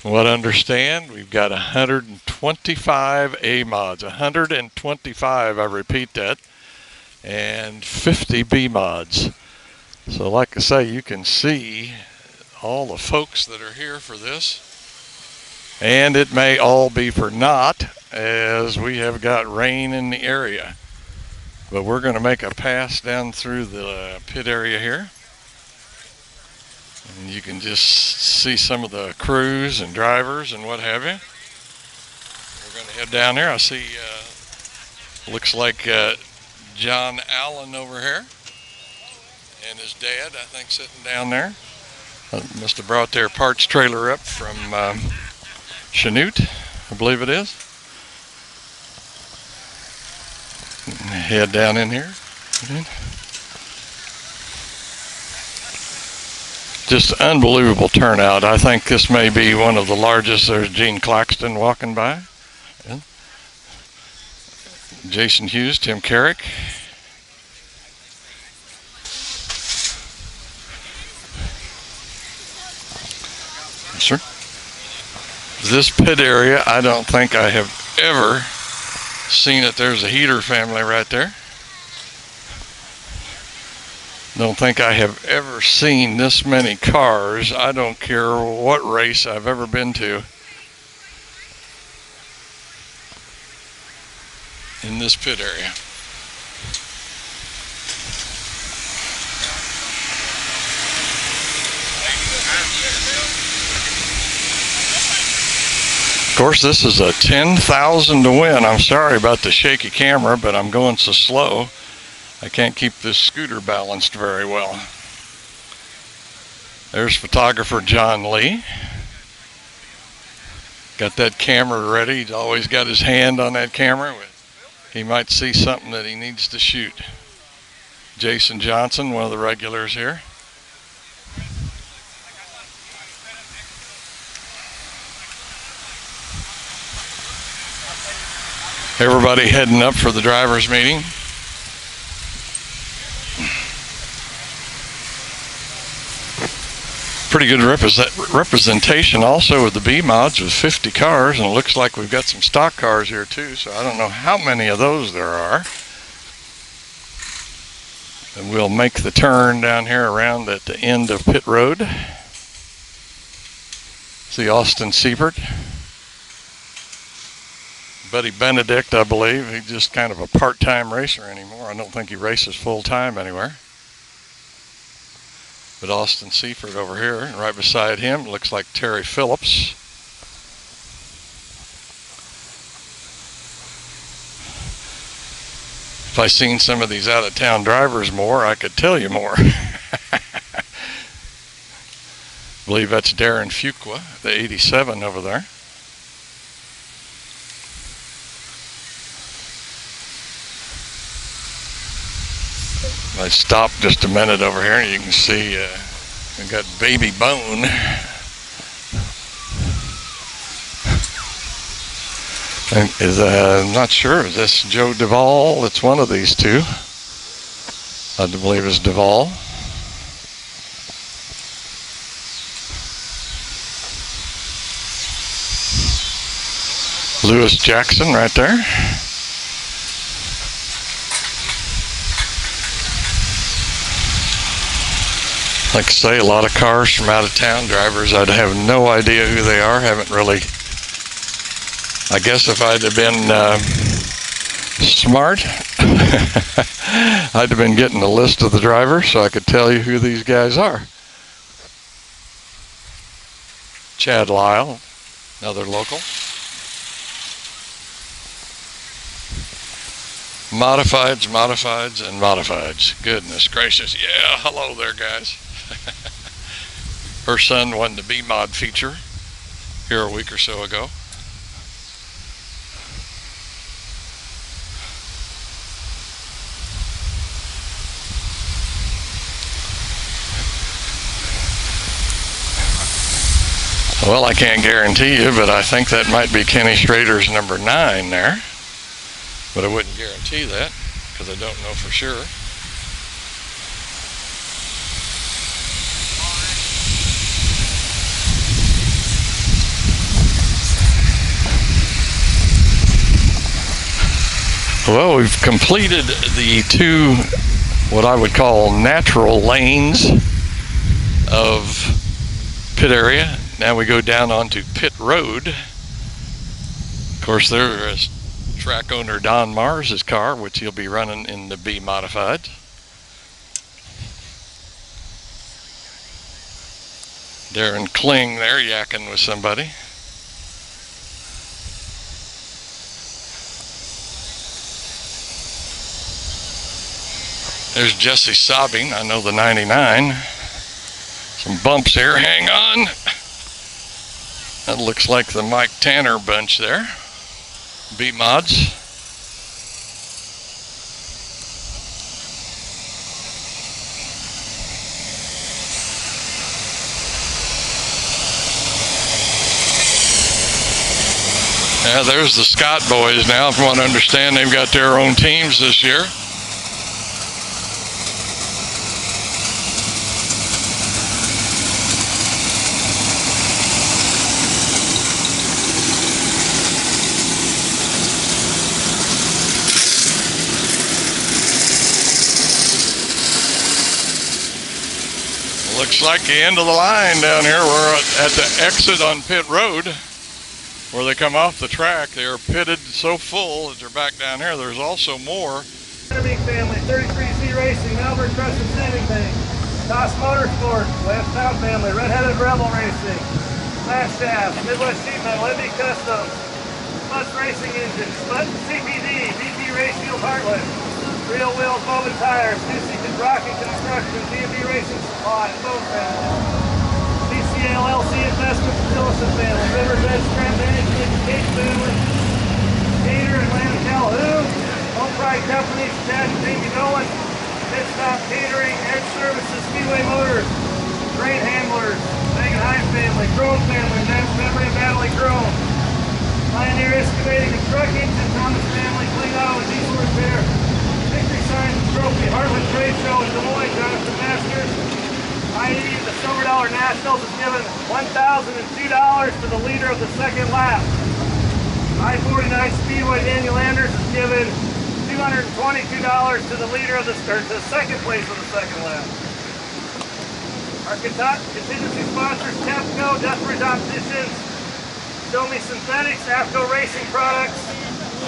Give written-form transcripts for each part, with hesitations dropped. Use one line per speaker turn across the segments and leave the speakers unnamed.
What understand, we've got 125 A mods, 125, I repeat that, and 50 B mods. So like I say, you can see all the folks that are here for this. And it may all be for naught, as we have got rain in the area. But we're going to make a pass down through the pit area here. And you can just see some of the crews and drivers and what have you. We're going to head down there. I see, looks like John Allen over here. And his dad, I think, sitting down there. Must have brought their parts trailer up from Chanute, I believe it is. Head down in here. Just unbelievable turnout. I think this may be one of the largest. There's Gene Claxton walking by. Jason Hughes, Tim Carrick. Yes, sir. This pit area, I don't think I have ever seen it. There's a heater family right there. Don't think I have ever seen this many cars. I don't care what race I've ever been to in this pit area. Of course, this is a 10,000 to win. I'm sorry about the shaky camera, but I'm going so slow. I can't keep this scooter balanced very well. There's photographer John Lee. Got that camera ready. He's always got his hand on that camera. He might see something that he needs to shoot. Jason Johnson, one of the regulars here. Everybody heading up for the drivers' meeting. Pretty good representation also with the B mods with 50 cars, and it looks like we've got some stock cars here too, so I don't know how many of those there are. And we'll make the turn down here around at the end of pit road. See Austin Siebert. Buddy Benedict, I believe. He's just kind of a part-time racer anymore. I don't think he races full-time anywhere. But Austin Seifert over here, and right beside him, looks like Terry Phillips. If I seen some of these out-of-town drivers more, I could tell you more. I believe that's Darren Fuqua, the 87 over there. I stopped just a minute over here, and you can see we've got Baby Bone. I'm not sure. Is this Joe Duvall? It's one of these two. I believe it's Duvall. Lewis Jackson right there. Like I say, a lot of cars from out of town drivers. I'd have no idea who they are. Haven't really. I guess if I'd have been smart, I'd have been getting a list of the drivers so I could tell you who these guys are. Chad Lyle, another local. Modifieds, modifieds, and modifieds. Goodness gracious. Yeah, hello there, guys. Her son won the B-Mod feature here a week or so ago. Well, I can't guarantee you, but I think that might be Kenny Schrader's number 9 there. But I wouldn't guarantee that because I don't know for sure. Well, we've completed the two, what I would call natural lanes of pit area. Now we go down onto pit road. Of course, there is track owner Don Mars's car, which he'll be running in the B modified. Darren Kling there yakking with somebody. There's Jesse sobbing, I know the 99. Some bumps here, hang on. That looks like the Mike Tanner bunch there. B mods. Yeah, there's the Scott boys now. If you want to understand, they've got their own teams this year. Looks like the end of the line down here. We're at the exit on pit road where they come off the track. They are pitted so full that they're back down here. There's also more.
Big family, 33C Racing, Melbourne Crescent Sanding Bank, Toss Motorsports, Lance Town family, Red-Headed Rebel Racing, Flash Shaft, Midwest Sheet Metal, MB Customs, Bus Racing Engine, CPD, BP Ratio Heartland, Real Wheels, Bowman Tires, Juicy Rocket Construction, B&B Racing Supply, Boat Family, DCLLC Investments, Tillerson family, River's Edge Scrap Management, Cage family, Gator, Atlanta, Calhoun, Home Pride Companies, Chad and Jamie Nolan, Pit Stop Catering, Air Services, Speedway Motors, Grain Handlers, Megan Hines family, Crone family, Memory of Natalie Crone, Pioneer Excavating and Trucking, and Thomas family, Clean Auto and Diesel Repair, Victory Signs and Trophy, Heartland Trade Show in Des Moines, Jonathan Masters, IE, the Silver Dollar Nationals is given $1,002 to the leader of the second lap. I-49 Speedway, Daniel Anders is given $222 to the leader of the second place of the second lap. Our contingency sponsors, Tepco, Dustbridge Opticians, Show Me Synthetics, AFCO Racing Products,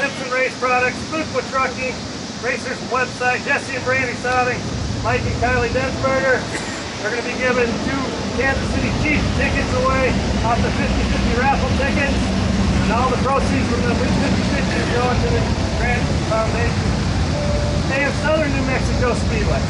Simpson Race Products, Fuqua Trucking, Racers website, Jesse and Brandy Sobbing, Mike and Kylie Densberger. They're going to be giving 2 Kansas City Chiefs tickets away off the 50-50 raffle tickets. And all the proceeds from the 50-50 is going to the Grant Foundation. And Southern New Mexico Speedway.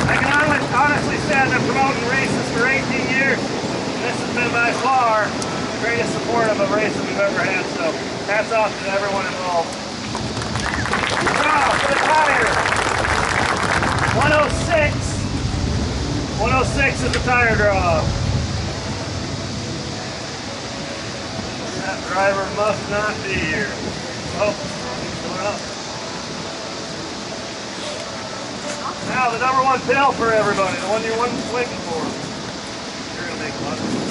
I can honestly say I've been promoting races for 18 years. This has been by far the greatest support of a race that we've ever had, so hats off to everyone involved. Now, for the tire, 106. 106 is the tire draw. That driver must not be here. Oh, he's going up. Now, the number 1 pill for everybody, the one you're waiting for. You're going to make a lot of sense.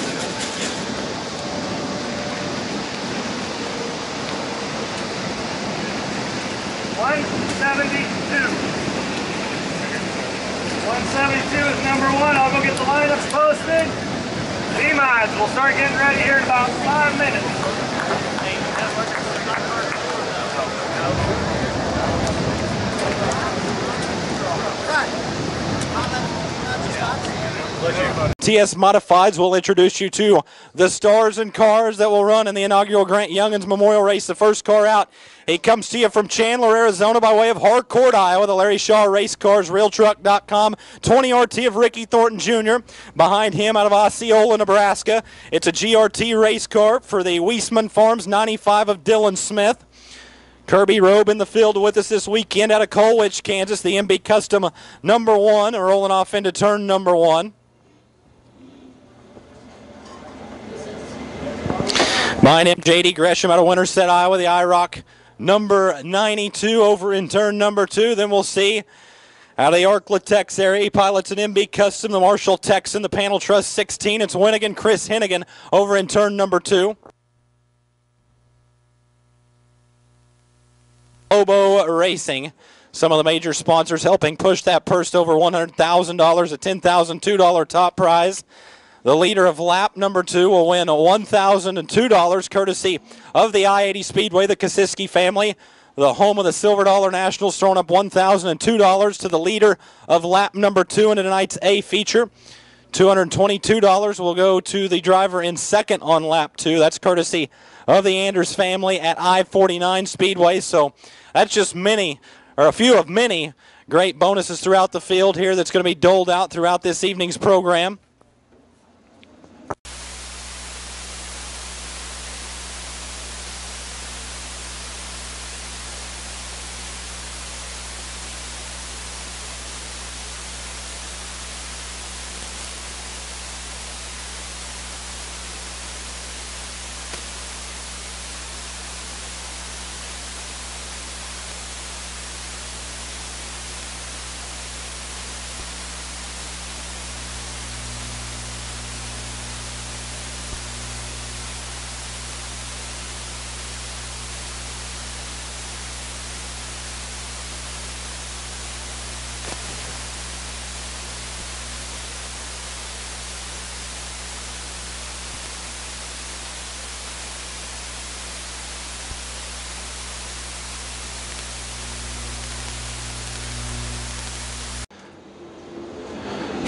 172. 172 is number 1. I'll go get the lineups posted. B-Mods, we'll start getting ready here in about 5 minutes.
TS Modifieds will introduce you to the stars and cars that will run in the inaugural Grant Junghans Memorial Race. The first car out, he comes to you from Chandler, Arizona by way of Harcourt, Iowa. The Larry Shaw Race Cars, RealTruck.com. 20 RT of Ricky Thornton Jr. Behind him out of Osceola, Nebraska. It's a GRT race car for the Weisman Farms 95 of Dylan Smith. Kirby Robe in the field with us this weekend out of Colwich, Kansas. The MB Custom number 1 rolling off into turn number 1. Behind him, J.D. Gresham out of Winterset, Iowa. The IROC number 92 over in turn number 2. Then we'll see Out of the Arklatex area, he pilots an MB Custom, the Marshall Texan, the Panel Trust 16. It's Winnigan, Chris Hennigan over in turn number 2. Oboe Racing, some of the major sponsors helping push that purse to over $100,000, a $10,002 top prize. The leader of lap number 2 will win $1,002 courtesy of the I-80 Speedway, the Kosiski family. The home of the Silver Dollar Nationals throwing up $1,002 to the leader of lap number 2 in tonight's A feature. $222 will go to the driver in second on lap 2. That's courtesy of the Anders family at I-49 Speedway. So that's just a few of many great bonuses throughout the field here that's going to be doled out throughout this evening's program.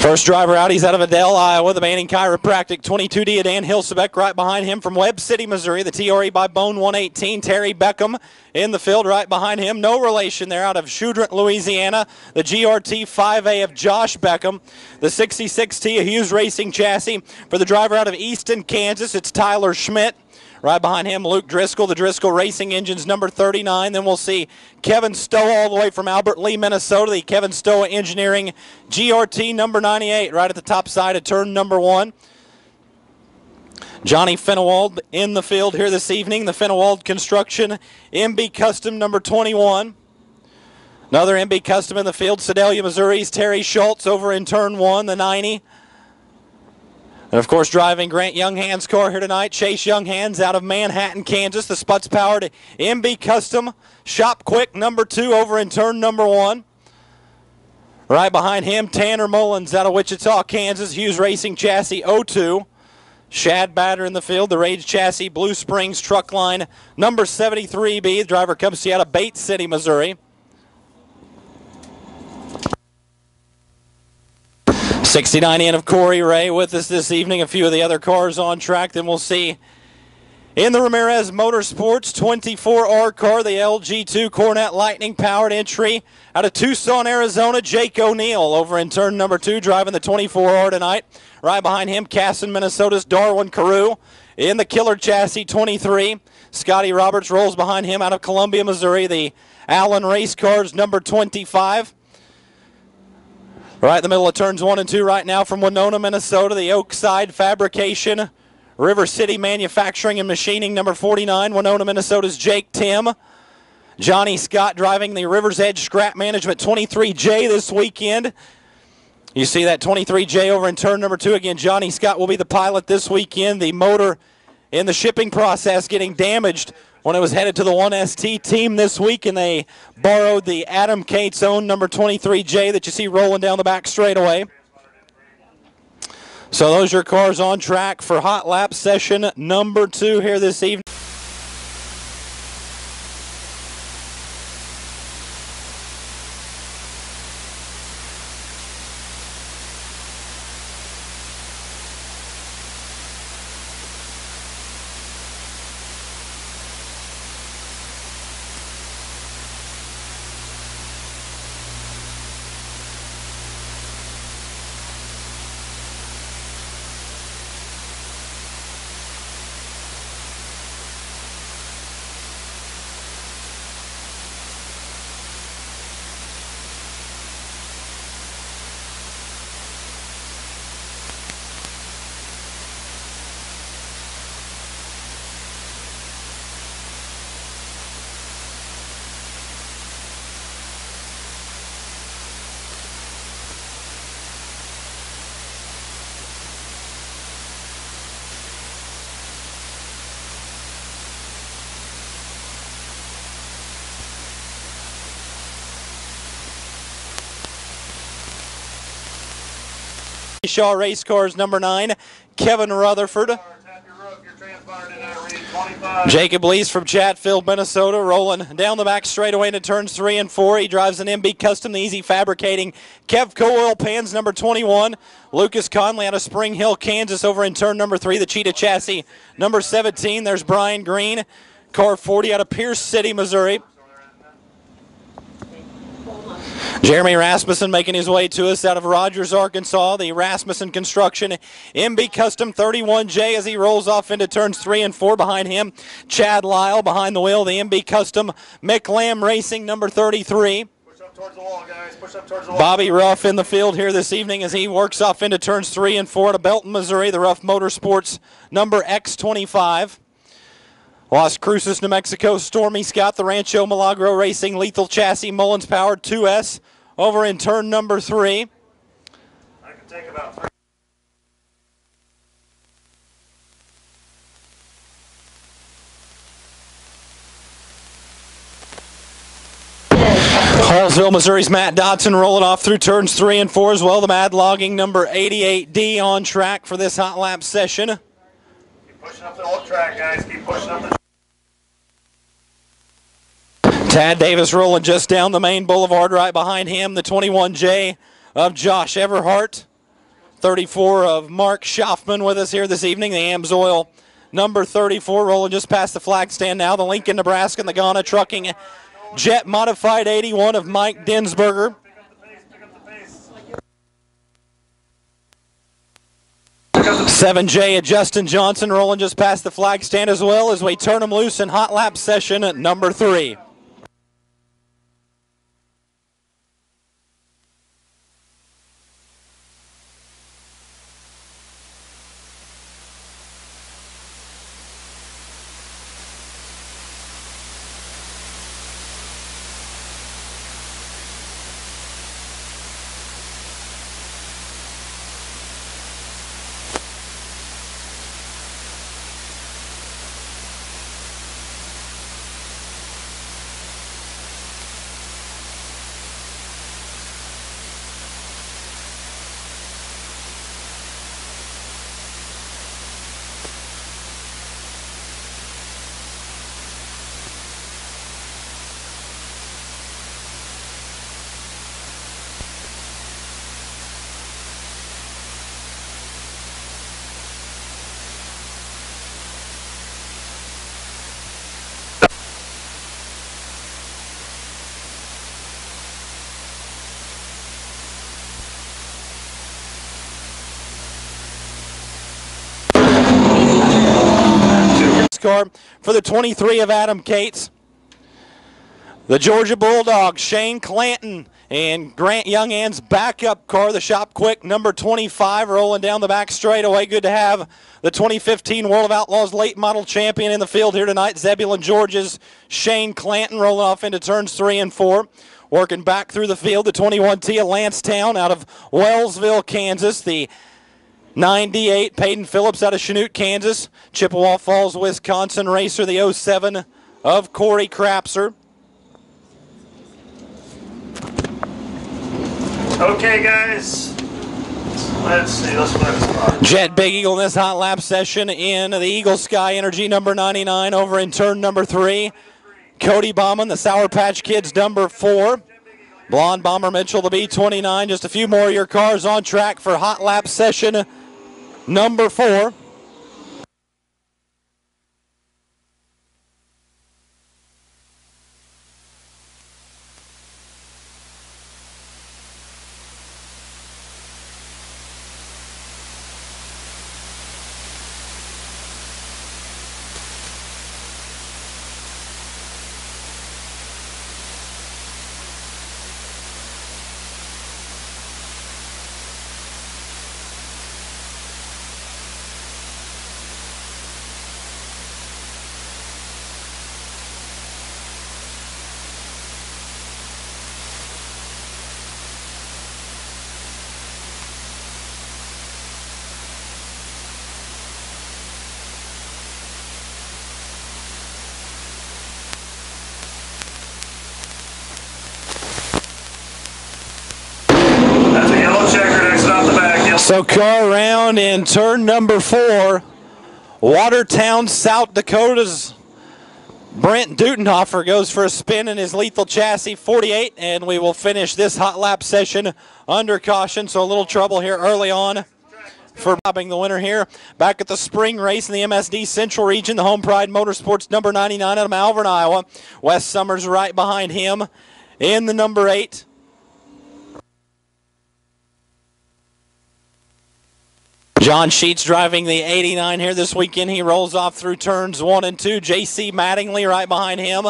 First driver out, he's out of Adel, Iowa, the Manning Chiropractic 22D, Dan Hilsebeck right behind him from Webb City, Missouri, the TRE by Bone 118, Terry Beckham in the field right behind him. No relation there out of Shudrint, Louisiana, the GRT 5A of Josh Beckham, the 66T of Hughes Racing chassis. For the driver out of Easton, Kansas, it's Tyler Schmidt. Right behind him, Luke Driscoll, the Driscoll Racing Engines, number 39. Then we'll see Kevin Stowe all the way from Albert Lee, Minnesota, the Kevin Stowe Engineering GRT, number 98, right at the top side of turn number 1. Johnny Fenewald in the field here this evening, the Fenewald Construction MB Custom, number 21. Another MB Custom in the field, Sedalia, Missouri's Terry Schultz over in turn 1, the 90. And, of course, driving Grant Junghans' car here tonight, Chase Junghans out of Manhattan, Kansas, the Sputs-powered MB Custom Shop Quick number 2 over in turn number 1. Right behind him, Tanner Mullins out of Wichita, Kansas, Hughes Racing Chassis 02. Shad Batter in the field, the Rage Chassis Blue Springs Truck Line number 73B. The driver comes to you out of Bates City, Missouri. 69 in of Corey Ray with us this evening. A few of the other cars on track. Then we'll see in the Ramirez Motorsports 24R car, the LG2 Cornet Lightning powered entry out of Tucson, Arizona, Jake O'Neill over in turn number 2 driving the 24R tonight. Right behind him, Casson, Minnesota's Darwin Carew in the Killer Chassis 23. Scotty Roberts rolls behind him out of Columbia, Missouri, the Allen Race Cars number 25. Right in the middle of turns 1 and 2 right now from Winona, Minnesota, the Oakside Fabrication, River City Manufacturing and Machining, number 49. Winona, Minnesota's Jake Tim. Johnny Scott driving the River's Edge Scrap Management 23J this weekend. You see that 23J over in turn number 2. Again, Johnny Scott will be the pilot this weekend. The motor in the shipping process getting damaged when it was headed to the 1ST team this week, and they borrowed the Adam Cates' own number 23J that you see rolling down the back straightaway. So those are your cars on track for Hot Lap session number 2 here this evening. Shaw Race Cars number 9, Kevin Rutherford. Jacob Lees from Chatfield, Minnesota, rolling down the back straightaway into turns 3 and 4. He drives an MB Custom, the Easy Fabricating Kevco Oil Pans number 21. Lucas Conley out of Spring Hill, Kansas, over in turn number 3. The Cheetah Chassis number 17. There's Brian Green, car 40 out of Pierce City, Missouri. Jeremy Rasmussen making his way to us out of Rogers, Arkansas. The Rasmussen Construction MB Custom 31J as he rolls off into turns 3 and 4. Behind him, Chad Lyle behind the wheel. The MB Custom McLam Racing number 33.
Push up towards the wall, guys. Push up towards the wall.
Bobby Ruff in the field here this evening as he works off into turns 3 and 4 to Belton, Missouri. The Ruff Motorsports number X25. Las Cruces, New Mexico, Stormy Scott, the Rancho Milagro Racing Lethal Chassis Mullins Powered 2S over in turn number 3.
I can take about 3.
Hallsville, Missouri's Matt Dotson rolling off through turns 3 and 4 as well. The Mad Logging number 88D on track for this hot lap session.
Keep pushing up the old track, guys. Keep pushing up the
Tad Davis rolling just down the main boulevard. Right behind him, the 21J of Josh Everhart. 34 of Mark Schaffman with us here this evening. The Amsoil number 34 rolling just past the flag stand now. The Lincoln, Nebraska, and the Ghana Trucking Jet Modified 81 of Mike Dinsberger.
Pick up the pace.
7J of Justin Johnson rolling just past the flag stand as well as we turn them loose in hot lap session at number 3. Car for the 23 of Adam Cates. The Georgia Bulldogs, Shane Clanton and Grant Junghans backup car, the Shop Quick number 25 rolling down the back straightaway. Good to have the 2015 World of Outlaws late model champion in the field here tonight. Zebulon George's Shane Clanton rolling off into turns 3 and 4. Working back through the field, the 21T of Lancetown out of Wellsville, Kansas. The 98 Peyton Phillips out of Chanute, Kansas. Chippewa Falls, Wisconsin racer, the 07 of Corey Crapser.
Okay, guys. Let's see. Let's put it spot.
Jet Big Eagle in this hot lap session in the Eagle Sky Energy number 99 over in turn number 3. Cody Bauman, the Sour Patch Kids number 4. Blonde Bomber Mitchell, the B29. Just a few more of your cars on track for hot lap session number 4. So car round in turn number 4. Watertown, South Dakota's Brent Dutenhofer goes for a spin in his lethal chassis 48, and we will finish this hot lap session under caution. So a little trouble here early on for robbing the winner here. Back at the spring race in the MSD Central Region, the Home Pride Motorsports number 99 out of Malvern, Iowa. Wes Summers right behind him in the number 8. John Sheets driving the 89 here this weekend. He rolls off through turns 1 and 2. J.C. Mattingly right behind him.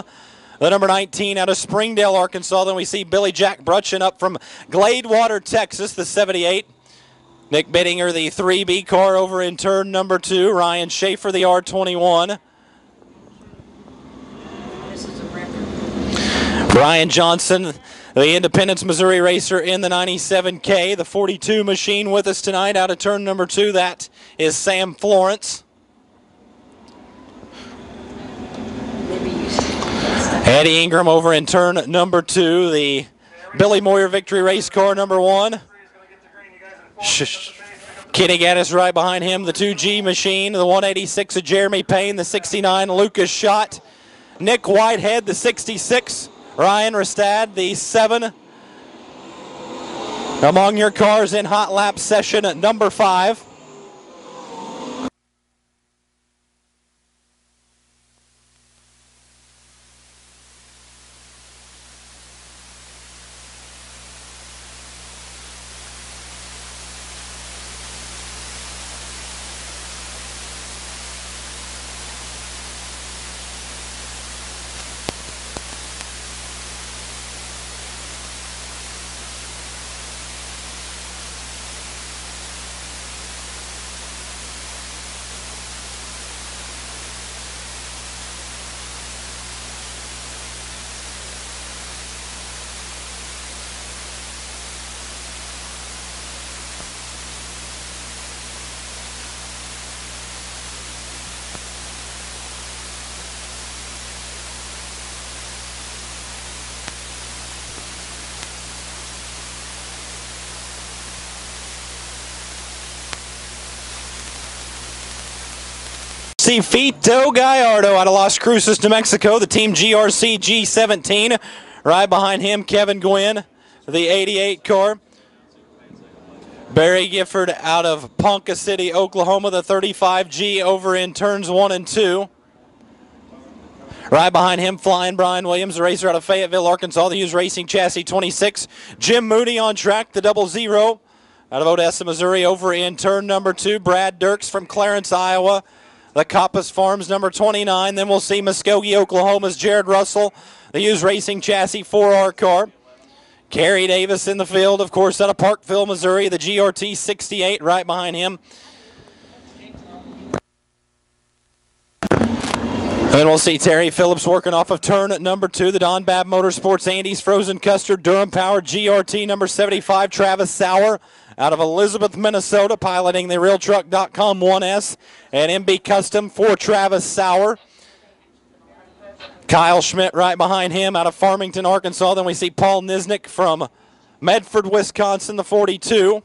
The number 19 out of Springdale, Arkansas. Then we see Billy Jack Brutchen up from Gladewater, Texas, the 78. Nick Bittinger, the 3B car over in turn number 2. Ryan Schaefer, the R21. Brian Johnson, the Independence, Missouri racer in the 97K. The 42 machine with us tonight out of turn number 2. That is Sam Florence. Eddie Ingram over in turn number 2. The Billy Moyer Victory Race car number 1. Kenny Gaddis right behind him. The 2G machine. The 186 of Jeremy Payne. The 69 Lucas Schott. Nick Whitehead, the 66. Ryan Ristad, the 7. Among your cars in hot lap session at number 5. Fito Gallardo out of Las Cruces, New Mexico, the Team GRC G17. Right behind him, Kevin Gwynn, the 88 car. Barry Gifford out of Ponca City, Oklahoma, the 35G over in turns 1 and 2. Right behind him, Flying Brian Williams, the racer out of Fayetteville, Arkansas, the Hughes Racing Chassis 26. Jim Mooney on track, the 00 out of Odessa, Missouri, over in turn number 2. Brad Dirks from Clarence, Iowa. The Coppice Farms number 29. Then we'll see Muskogee, Oklahoma's Jared Russell, the Hughes Racing Chassis 4R car. Kerry Davis in the field, of course, out of Parkville, Missouri, the GRT 68 right behind him. Then we'll see Terry Phillips working off of turn at number 2. The Don Babb Motorsports Andes Frozen Custard Durham Power GRT number 75. Travis Sauer out of Elizabeth, Minnesota, piloting the RealTruck.com 1S and MB Custom for Travis Sauer. Kyle Schmidt right behind him out of Farmington, Arkansas. Then we see Paul Nisnik from Medford, Wisconsin, the 42.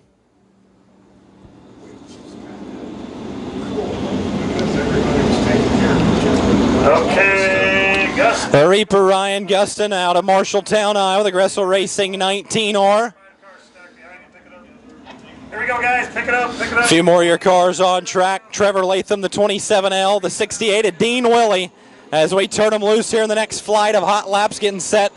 Okay, Gustin.
The Reaper Ryan Gustin out of Marshalltown, Iowa, the Gressel Racing 19R.
Here we go, guys. Pick it up, pick it up.
A few more of your cars on track. Trevor Latham, the 27L, the 68 of Dean Willey, as we turn them loose here in the next flight of hot laps getting set.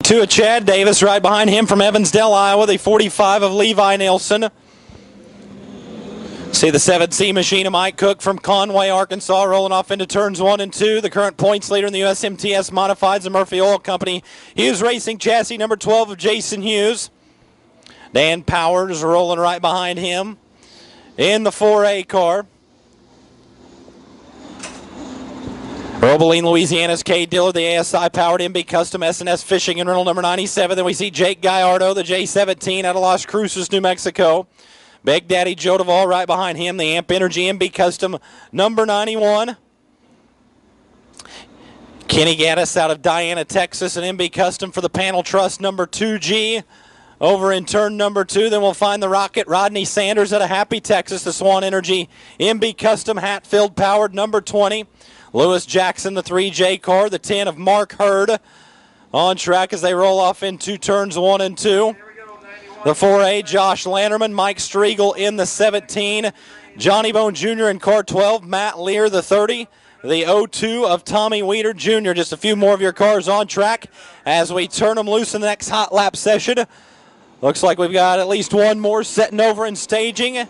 2 of Chad Davis. Right behind him from Evansdale, Iowa, the 45 of Levi Nelson. See the 7C machine of Mike Cook from Conway, Arkansas, rolling off into turns 1 and 2. The current points leader in the USMTS Modifieds, the Murphy Oil Company. Hughes Racing chassis number 12 of Jason Hughes. Dan Powers rolling right behind him in the 4A car. Robaline, Louisiana's Cade Diller, the ASI-powered MB Custom S&S Fishing and rental number 97. Then we see Jake Gallardo, the J17 out of Las Cruces, New Mexico. Big Daddy Joe Duvall right behind him, the Amp Energy MB Custom number 91. Kenny Gaddis out of Diana, Texas, an MB Custom for the Panel Trust number 2G. Over in turn number 2, then we'll find the Rocket Rodney Sanders out of Happy, Texas, the Swan Energy MB Custom Hatfield powered number 20. Lewis Jackson, the 3J car, the 10 of Mark Hurd on track as they roll off into turns 1 and 2. The 4A, Josh Landerman, Mike Striegel in the 17. Johnny Bone Jr. in car 12, Matt Lear, the 30. The 02 of Tommy Weeder Jr. Just a few more of your cars on track as we turn them loose in the next hot lap session. Looks like we've got at least one more setting over and staging.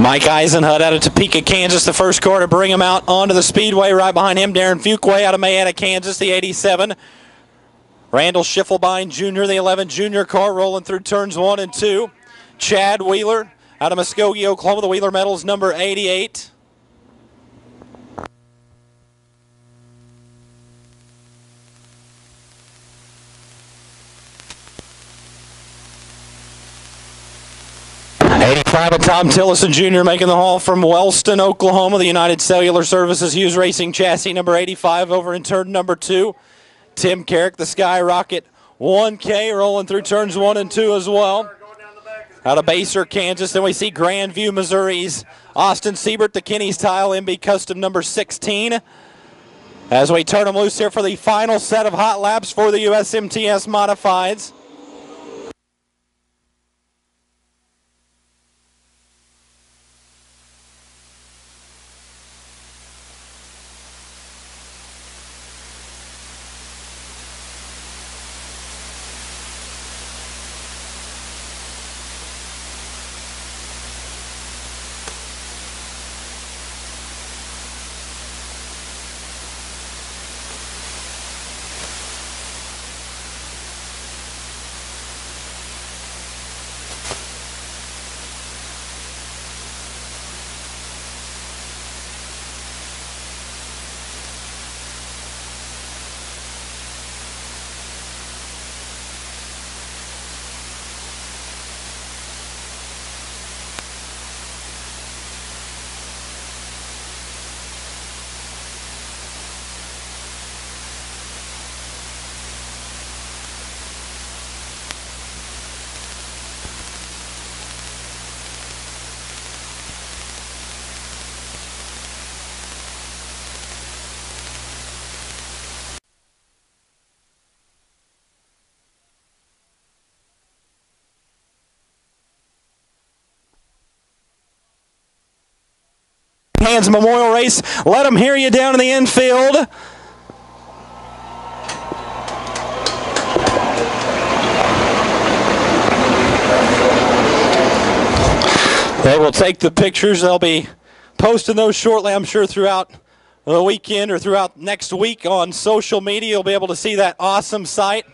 Mike Eisenhut out of Topeka, Kansas, the first car to bring him out onto the speedway. Right behind him, Darren Fuquay out of Mayetta, Kansas, the 87. Randall Schiffelbein Jr., the 11 junior car, rolling through turns 1 and 2. Chad Wheeler out of Muskogee, Oklahoma, the Wheeler Metals number 88. Private Tom Tillison Jr. making the haul from Wellston, Oklahoma. The United Cellular Services Hughes Racing chassis number 85 over in turn number 2. Tim Carrick, the Skyrocket 1K, rolling through turns 1 and 2 as well. Out of Baser, Kansas. Then we see Grandview, Missouri's Austin Siebert, the Kenny's Tile MB Custom number 16. As we turn them loose here for the final set of hot laps for the USMTS Modifieds. Junghans Memorial Race. Let them hear you down in the infield. Okay, we'll take the pictures. They'll be posting those shortly, I'm sure, throughout the weekend or throughout next week on social media. You'll be able to see that awesome sight.